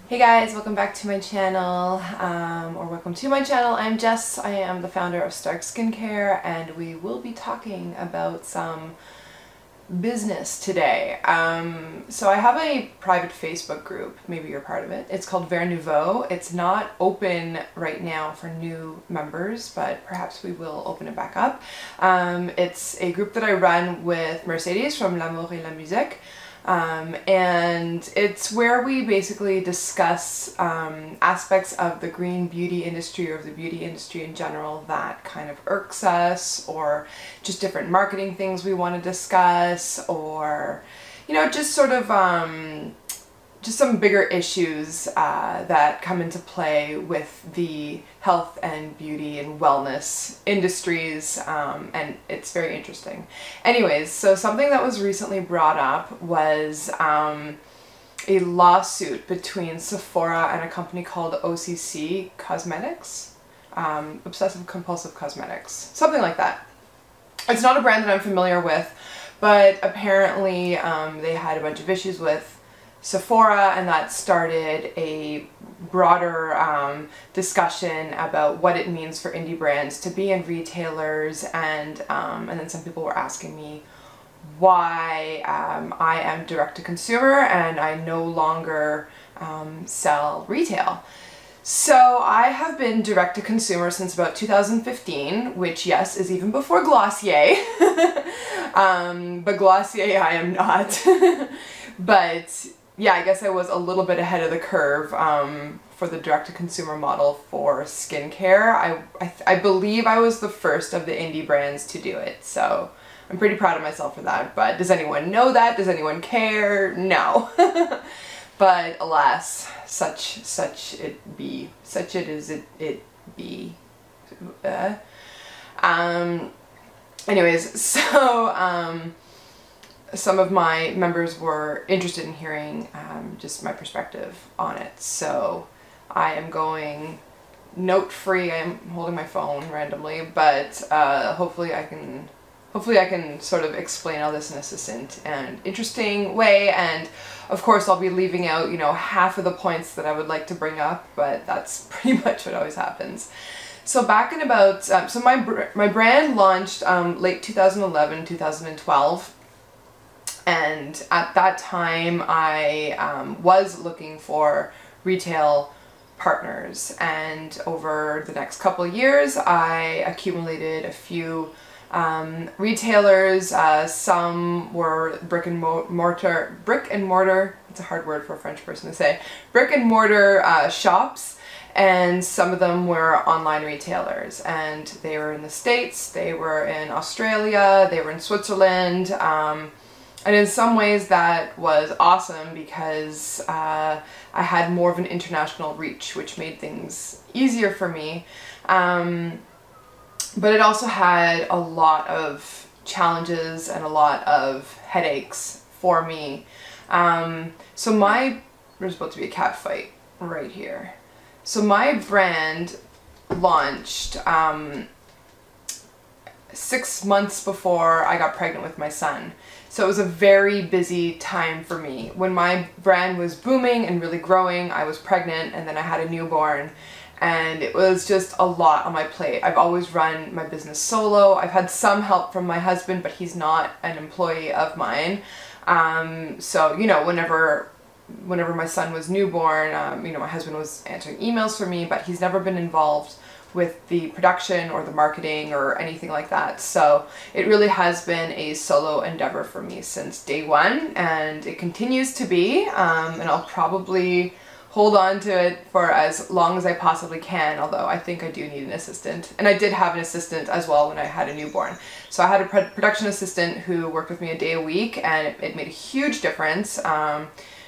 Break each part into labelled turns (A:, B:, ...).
A: Hey guys, welcome back to my channel, or welcome to my channel. I'm Jess. I am the founder of Stark Skincare, and we will be talking about some business today. So I have a private Facebook group, maybe you're part of it. It's called Vers Nouveau. It's not open right now for new members, but perhaps we will open it back up. It's a group that I run with Mercedes from L'Amour et la Musique. And it's where we basically discuss aspects of the green beauty industry or the beauty industry in general that kind of irks us, or just different marketing things we want to discuss, or just sort of just some bigger issues that come into play with the health and beauty and wellness industries, and it's very interesting. Anyways, so something that was recently brought up was a lawsuit between Sephora and a company called OCC Cosmetics, Obsessive Compulsive Cosmetics, something like that. It's not a brand that I'm familiar with, but apparently they had a bunch of issues with Sephora, and that started a broader discussion about what it means for indie brands to be in retailers, and then some people were asking me why I am direct to consumer and I no longer sell retail. So I have been direct to consumer since about 2015, which, yes, is even before Glossier. But Glossier I am not. But yeah, I guess I was a little bit ahead of the curve for the direct-to-consumer model for skincare. I believe I was the first of the indie brands to do it, so I'm pretty proud of myself for that. But does anyone know that? Does anyone care? No. But alas, such it be. Such it is it be. Anyways, so some of my members were interested in hearing just my perspective on it. So I am going note-free. I am holding my phone randomly, but hopefully I can sort of explain all this in a succinct and interesting way. And of course I'll be leaving out, half of the points that I would like to bring up, but that's pretty much what always happens. So back in about, so my brand launched late 2011, 2012. And at that time, I was looking for retail partners, and over the next couple of years, I accumulated a few retailers. Some were brick and mortar, it's a hard word for a French person to say, brick and mortar shops, and some of them were online retailers, and they were in the States, they were in Australia, they were in Switzerland. And in some ways that was awesome because I had more of an international reach, which made things easier for me. But it also had a lot of challenges and a lot of headaches for me. So there's about to be a cat fight right here. So my brand launched 6 months before I got pregnant with my son. So it was a very busy time for me. When my brand was booming and really growing, I was pregnant, and then I had a newborn, and it was just a lot on my plate. I've always run my business solo. I've had some help from my husband, but he's not an employee of mine. So, whenever my son was newborn, my husband was answering emails for me, but he's never been involved with the production or the marketing or anything like that. So it really has been a solo endeavor for me since day one, and it continues to be, and I'll probably hold on to it for as long as I possibly can, although I think I do need an assistant. And I did have an assistant as well when I had a newborn. So I had a production assistant who worked with me a day a week, and it made a huge difference.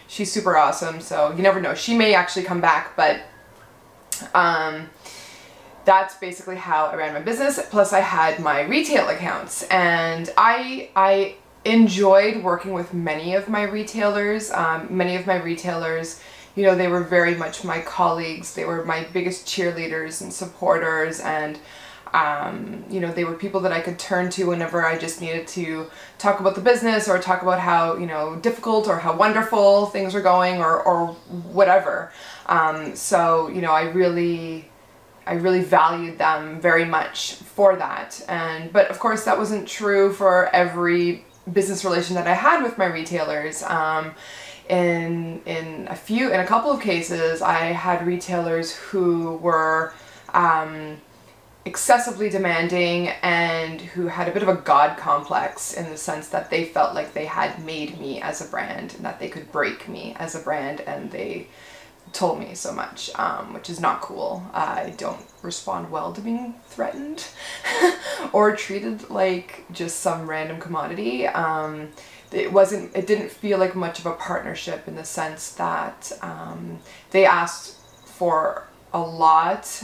A: She's super awesome, so you never know. She may actually come back, but that's basically how I ran my business. Plus I had my retail accounts, and I enjoyed working with many of my retailers. They were very much my colleagues. They were my biggest cheerleaders and supporters, and You know, they were people that I could turn to whenever I just needed to talk about the business or talk about how, you know, difficult or how wonderful things were going or whatever. So, you know, I really valued them very much for that. But of course that wasn't true for every business relation that I had with my retailers. In a couple of cases, I had retailers who were excessively demanding and who had a bit of a God complex, in the sense that they felt like they had made me as a brand and that they could break me as a brand, and they told me so much, which is not cool. I don't respond well to being threatened or treated like just some random commodity. It didn't feel like much of a partnership, in the sense that they asked for a lot,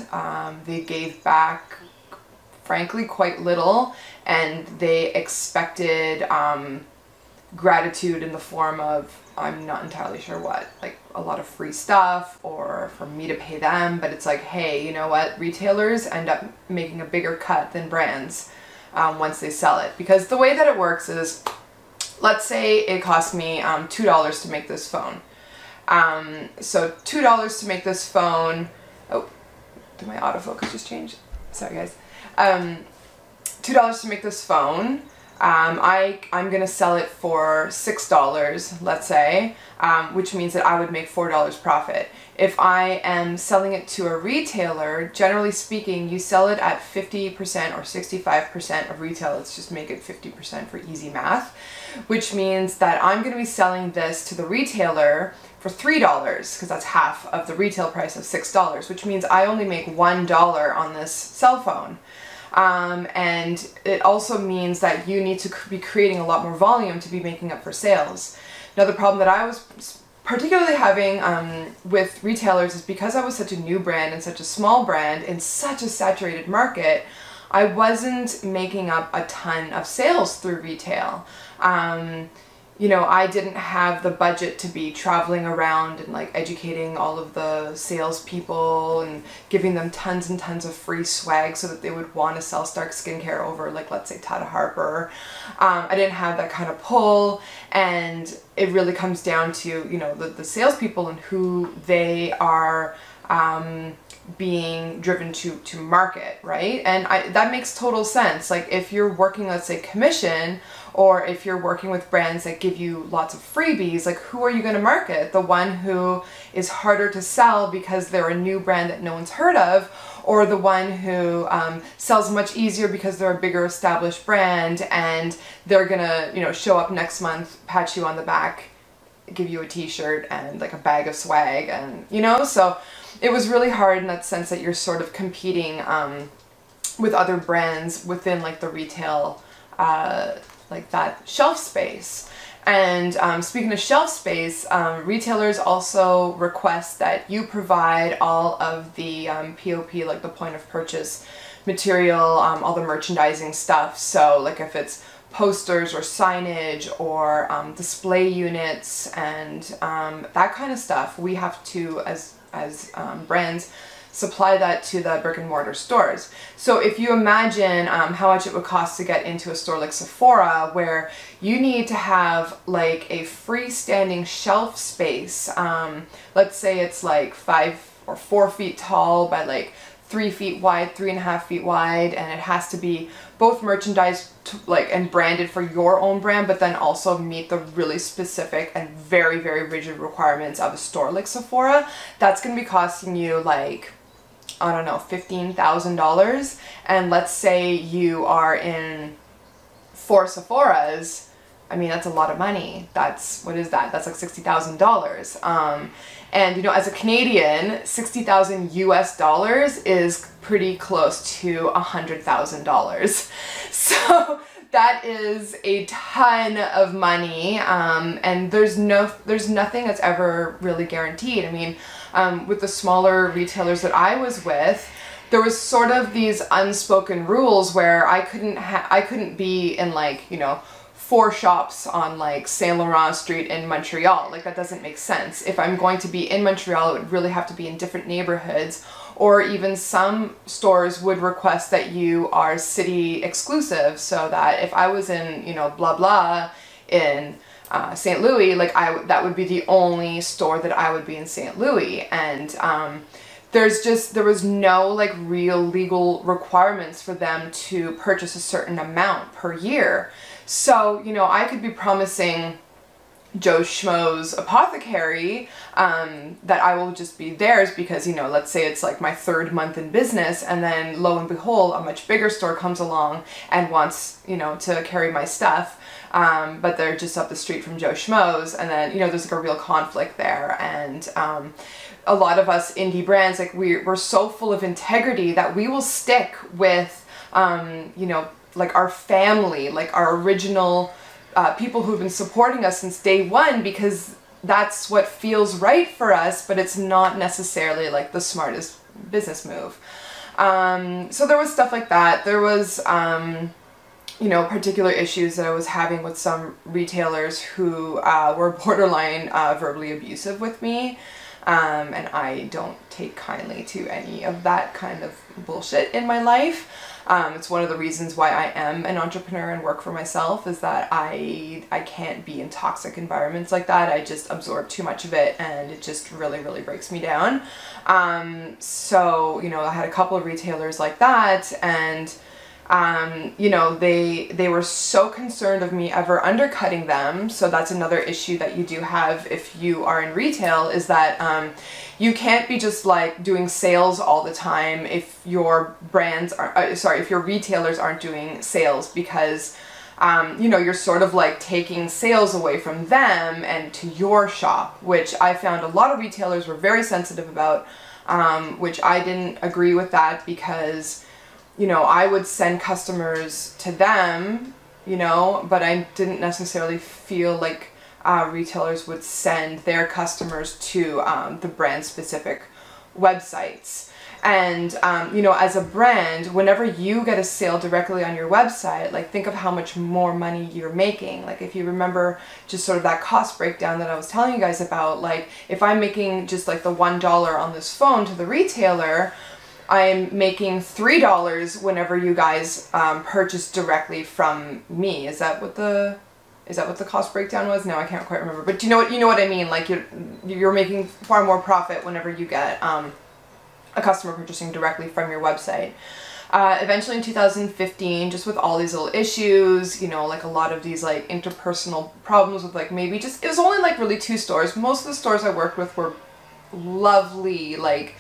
A: they gave back frankly quite little, and they expected gratitude in the form of, I'm not entirely sure what, like a lot of free stuff or for me to pay them. But it's like, hey, you know what, retailers end up making a bigger cut than brands once they sell it. Because the way that it works is, let's say it cost me $2 to make this phone. So $2 to make this phone. Oh, did my autofocus just change? Sorry guys. $2 to make this phone. I'm gonna sell it for $6, let's say, which means that I would make $4 profit. If I am selling it to a retailer, generally speaking, you sell it at 50% or 65% of retail. Let's just make it 50% for easy math, which means that I'm gonna be selling this to the retailer for $3, because that's half of the retail price of $6, which means I only make $1 on this cell phone. And it also means that you need to be creating a lot more volume to be making up for sales. Now, the problem that I was particularly having with retailers is, because I was such a new brand and such a small brand in such a saturated market, I wasn't making up a ton of sales through retail. You know, I didn't have the budget to be traveling around and like educating all of the salespeople and giving them tons and tons of free swag so that they would want to sell Stark Skincare over, like, let's say Tata Harper. I didn't have that kind of pull, and it really comes down to, you know, the salespeople and who they are being driven to market, right? And that makes total sense. Like, if you're working, let's say, commission, or if you're working with brands that give you lots of freebies, like, who are you going to market? The one who is harder to sell because they're a new brand that no one's heard of, or the one who sells much easier because they're a bigger established brand and they're gonna, you know, show up next month, pat you on the back, give you a t-shirt and like a bag of swag, and, you know, so it was really hard in that sense that you're sort of competing with other brands within like the retail, like that shelf space. And speaking of shelf space, retailers also request that you provide all of the POP, like the point of purchase material, all the merchandising stuff. So like if it's posters or signage or display units and that kind of stuff, we have to, as brands, supply that to the brick and mortar stores. So if you imagine how much it would cost to get into a store like Sephora, where you need to have like a freestanding shelf space, let's say it's like 5 or 4 feet tall by like 3 feet wide, 3.5 feet wide, and it has to be both merchandised and branded for your own brand, but then also meet the really specific and very, very rigid requirements of a store like Sephora. That's going to be costing you like, I don't know, $15,000. And let's say you are in 4 Sephoras. I mean, that's a lot of money. That's, what is that? That's like $60,000. And, you know, as a Canadian, 60,000 US dollars is pretty close to $100,000. So that is a ton of money. And there's nothing that's ever really guaranteed. I mean, with the smaller retailers that I was with, there was sort of these unspoken rules where I couldn't be in, like, you know, 4 shops on like Saint Laurent Street in Montreal. Like, that doesn't make sense. If I'm going to be in Montreal, it would really have to be in different neighborhoods, or even some stores would request that you are city exclusive, so that if I was in, you know, blah blah in St. Louis, like that would be the only store that I would be in St. Louis. And there was no like real legal requirements for them to purchase a certain amount per year. So, you know, I could be promising Joe Schmo's apothecary that I will just be theirs because, you know, let's say it's like my 3rd month in business, and then lo and behold, a much bigger store comes along and wants, you know, to carry my stuff, but they're just up the street from Joe Schmo's, and then, you know, there's like a real conflict there. And a lot of us indie brands, like we're so full of integrity that we will stick with, you know, like our family, like our original people who've been supporting us since day one, because that's what feels right for us, but it's not necessarily like the smartest business move. So there was stuff like that. There was, you know, particular issues that I was having with some retailers who were borderline verbally abusive with me. And I don't take kindly to any of that kind of bullshit in my life. It's one of the reasons why I am an entrepreneur and work for myself, is that I can't be in toxic environments like that. I just absorb too much of it, and it just really, really breaks me down. So, you know, I had a couple of retailers like that, and you know, they were so concerned of me ever undercutting them. So that's another issue that you do have if you are in retail, is that you can't be just like doing sales all the time if your brands are, if your retailers aren't doing sales, because you know, you're sort of like taking sales away from them and to your shop, which I found a lot of retailers were very sensitive about, which I didn't agree with that, because, you know, I would send customers to them, you know, but I didn't necessarily feel like retailers would send their customers to the brand specific websites. And, you know, as a brand, whenever you get a sale directly on your website, like think of how much more money you're making. Like if you remember just sort of that cost breakdown that I was telling you guys about, like if I'm making just like the $1 on this phone to the retailer, I'm making $3 whenever you guys purchase directly from me. Is that what the cost breakdown was? No, I can't quite remember. But you know what I mean. Like you're making far more profit whenever you get a customer purchasing directly from your website. Eventually in 2015, just with all these little issues, you know, like a lot of these like interpersonal problems with like maybe just, it was only like really 2 stores. Most of the stores I worked with were lovely, like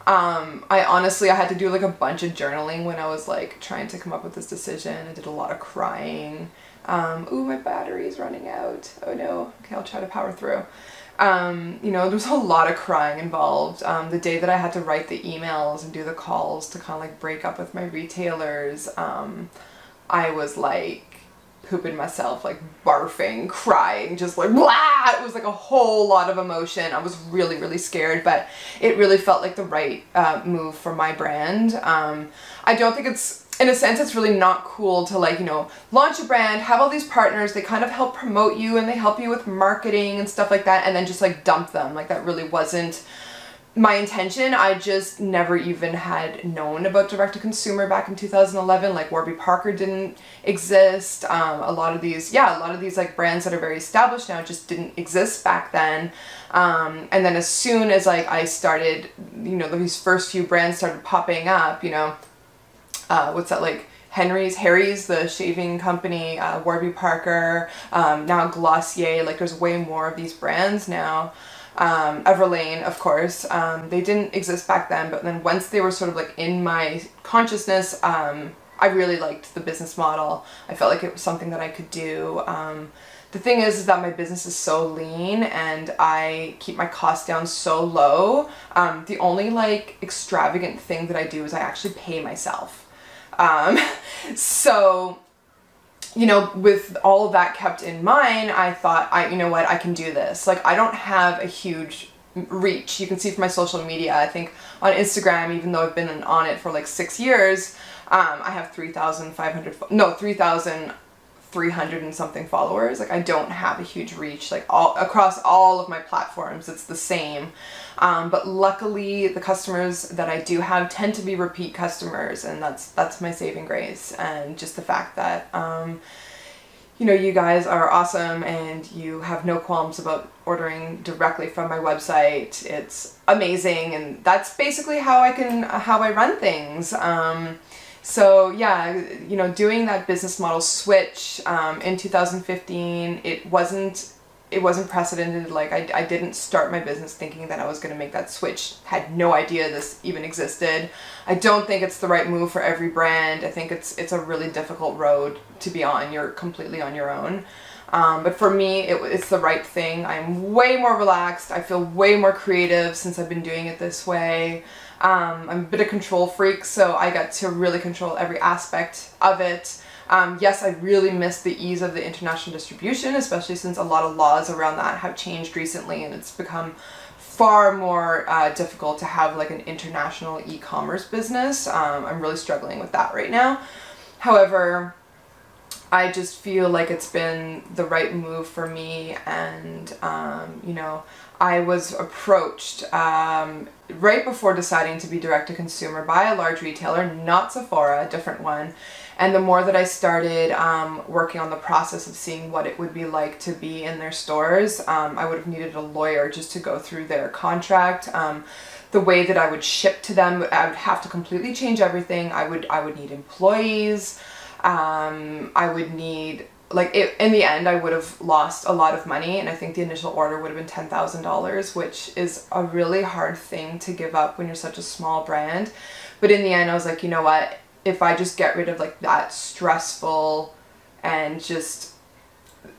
A: I had to do like a bunch of journaling when I was like trying to come up with this decision. I did a lot of crying. Ooh, my battery's running out. Oh no. Okay, I'll try to power through. You know, there was a lot of crying involved. The day that I had to write the emails and do the calls to kind of like break up with my retailers, I was like pooping myself, like barfing, crying, just like blah. It was like a whole lot of emotion. I was really, really scared, but it really felt like the right move for my brand. I don't think it's, in a sense, it's really not cool to like, you know, launch a brand, have all these partners, they kind of help promote you and they help you with marketing and stuff like that, and then just like dump them. Like that really wasn't my intention. I just never even had known about direct-to-consumer back in 2011. Like Warby Parker didn't exist. A lot of these like brands that are very established now just didn't exist back then. And then as soon as like I started, you know, these first few brands started popping up, you know, what's that, like Harry's, the shaving company, Warby Parker, now Glossier, like there's way more of these brands now. Everlane, of course, they didn't exist back then, but then once they were sort of like in my consciousness, I really liked the business model. I felt like it was something that I could do. The thing is that my business is so lean and I keep my costs down so low. The only like extravagant thing that I do is I actually pay myself. So, you know, with all of that kept in mind, I thought, you know what, I can do this. Like, I don't have a huge reach. You can see from my social media, I think on Instagram, even though I've been on it for like 6 years, I have 3,300 300 and something followers. Like I don't have a huge reach, like across all of my platforms, it's the same. But luckily the customers that I do have tend to be repeat customers, and that's my saving grace. And just the fact that, you know, you guys are awesome and you have no qualms about ordering directly from my website. It's amazing, and that's basically how I run things. So yeah, you know, doing that business model switch in 2015, it wasn't precedented. Like I didn't start my business thinking that I was going to make that switch. Had no idea this even existed. I don't think it's the right move for every brand. I think it's a really difficult road to be on. You're completely on your own. But for me, it's the right thing. I'm way more relaxed. I feel way more creative since I've been doing it this way. I'm a bit of control freak, so I got to really control every aspect of it. Yes, I really miss the ease of the international distribution, especially since a lot of laws around that have changed recently, and it's become far more difficult to have like an international e-commerce business. I'm really struggling with that right now. However, I just feel like it's been the right move for me, and you know, I was approached right before deciding to be direct to consumer by a large retailer, not Sephora, a different one. And the more that I started working on the process of seeing what it would be like to be in their stores, I would have needed a lawyer just to go through their contract. The way that I would ship to them, I would have to completely change everything. I would need employees. I would need, like, in the end, I would have lost a lot of money, and I think the initial order would have been $10,000, which is a really hard thing to give up when you're such a small brand. But in the end, I was like, you know what? If I just get rid of like that stressful and just,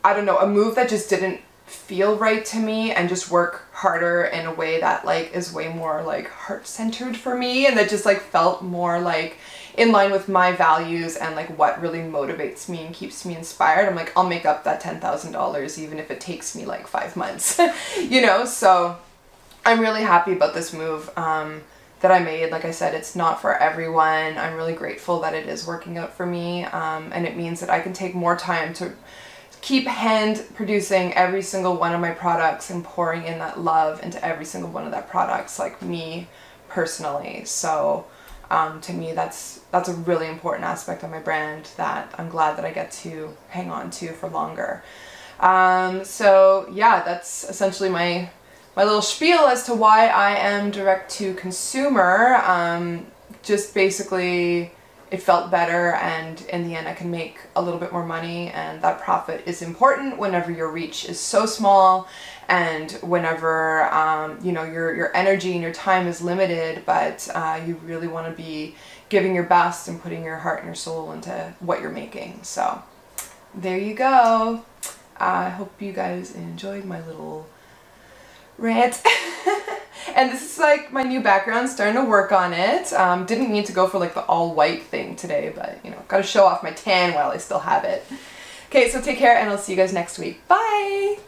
A: I don't know, a move that just didn't feel right to me, and just work harder in a way that like is way more like heart-centered for me, and that just like felt more like in line with my values and like what really motivates me and keeps me inspired, I'm like, I'll make up that $10,000 even if it takes me like 5 months. You know, so I'm really happy about this move that I made. Like I said, it's not for everyone. I'm really grateful that it is working out for me, and it means that I can take more time to keep hand producing every single one of my products and pouring in that love into every single one of that products, like me personally. So to me, that's a really important aspect of my brand that I'm glad that I get to hang on to for longer. So yeah, that's essentially my little spiel as to why I am direct to consumer. Just basically, it felt better, and in the end I can make a little bit more money, and that profit is important whenever your reach is so small, and whenever you know, your energy and your time is limited, but you really want to be giving your best and putting your heart and your soul into what you're making. So there you go. I hope you guys enjoyed my little rant. And this is like my new background, starting to work on it. Didn't mean to go for like the all white thing today, but you know, gotta show off my tan while I still have it. Okay, so take care, and I'll see you guys next week. Bye!